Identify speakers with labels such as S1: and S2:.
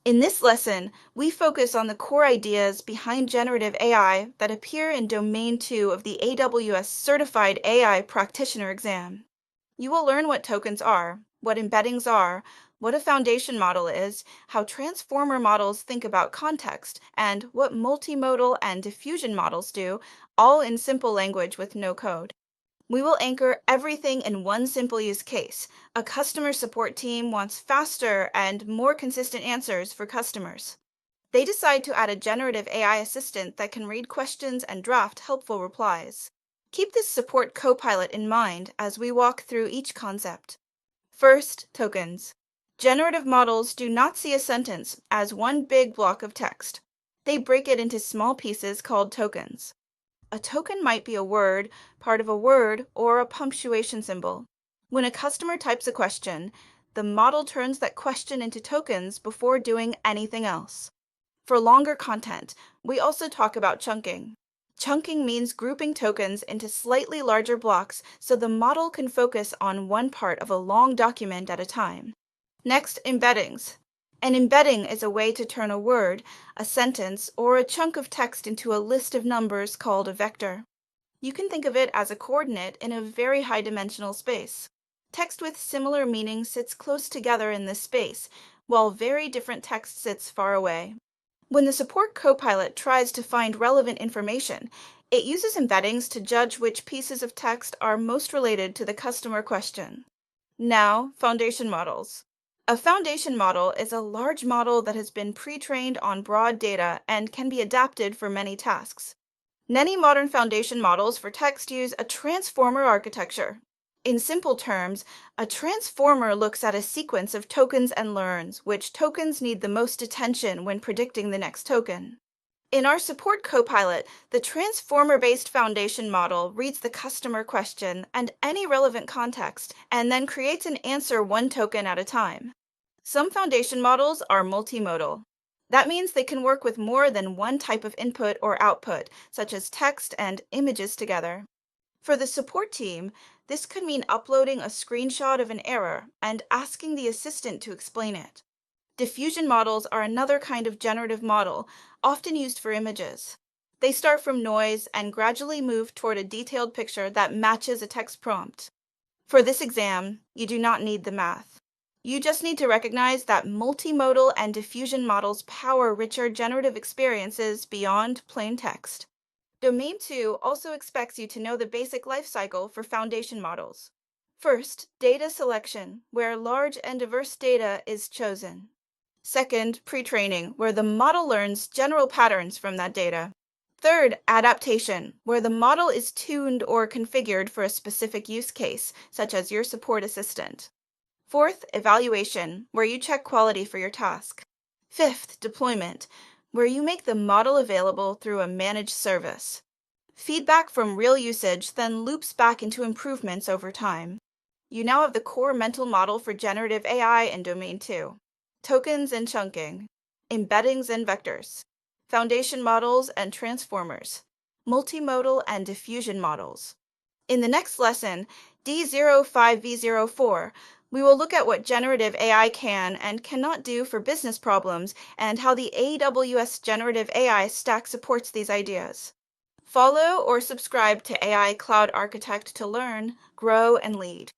S1: In this lesson, we focus on the core ideas behind generative AI that appear in Domain 2 of the AWS Certified AI Practitioner exam. You will learn what tokens are, what embeddings are, what a foundation model is, how transformer models think about context, and what multimodal and diffusion models do, all in simple language with no code. We will anchor everything in one simple use case. A customer support team wants faster and more consistent answers for customers. They decide to add a generative AI assistant that can read questions and draft helpful replies. Keep this support copilot in mind as we walk through each concept. First, tokens. Generative models do not see a sentence as one big block of text. They break it into small pieces called tokens. A token might be a word, part of a word, or a punctuation symbol. When a customer types a question, the model turns that question into tokens before doing anything else. For longer content, we also talk about chunking. Chunking means grouping tokens into slightly larger blocks so the model can focus on one part of a long document at a time. Next, embeddings. An embedding is a way to turn a word, a sentence, or a chunk of text into a list of numbers called a vector. You can think of it as a coordinate in a very high-dimensional space. Text with similar meaning sits close together in this space, while very different text sits far away. When the support copilot tries to find relevant information, it uses embeddings to judge which pieces of text are most related to the customer question. Now, foundation models. A foundation model is a large model that has been pre-trained on broad data and can be adapted for many tasks. Many modern foundation models for text use a transformer architecture. In simple terms, a transformer looks at a sequence of tokens and learns which tokens need the most attention when predicting the next token. In our support copilot, the transformer-based foundation model reads the customer question and any relevant context, and then creates an answer one token at a time. Some foundation models are multimodal. That means they can work with more than one type of input or output, such as text and images together. For the support team, this could mean uploading a screenshot of an error and asking the assistant to explain it. Diffusion models are another kind of generative model, often used for images. They start from noise and gradually move toward a detailed picture that matches a text prompt. For this exam, you do not need the math. You just need to recognize that multimodal and diffusion models power richer generative experiences beyond plain text. Domain 2 also expects you to know the basic lifecycle for foundation models. First, data selection, where large and diverse data is chosen. Second, pre-training, where the model learns general patterns from that data. Third, adaptation, where the model is tuned or configured for a specific use case, such as your support assistant. Fourth, evaluation, where you check quality for your task. Fifth, deployment, where you make the model available through a managed service. Feedback from real usage then loops back into improvements over time. You now have the core mental model for generative AI in Domain 2. Tokens and chunking, embeddings and vectors, foundation models and transformers, multimodal and diffusion models. In the next lesson, D05V04, we will look at what generative AI can and cannot do for business problems and how the AWS Generative AI stack supports these ideas. Follow or subscribe to AI Cloud Architect to learn, grow, and lead.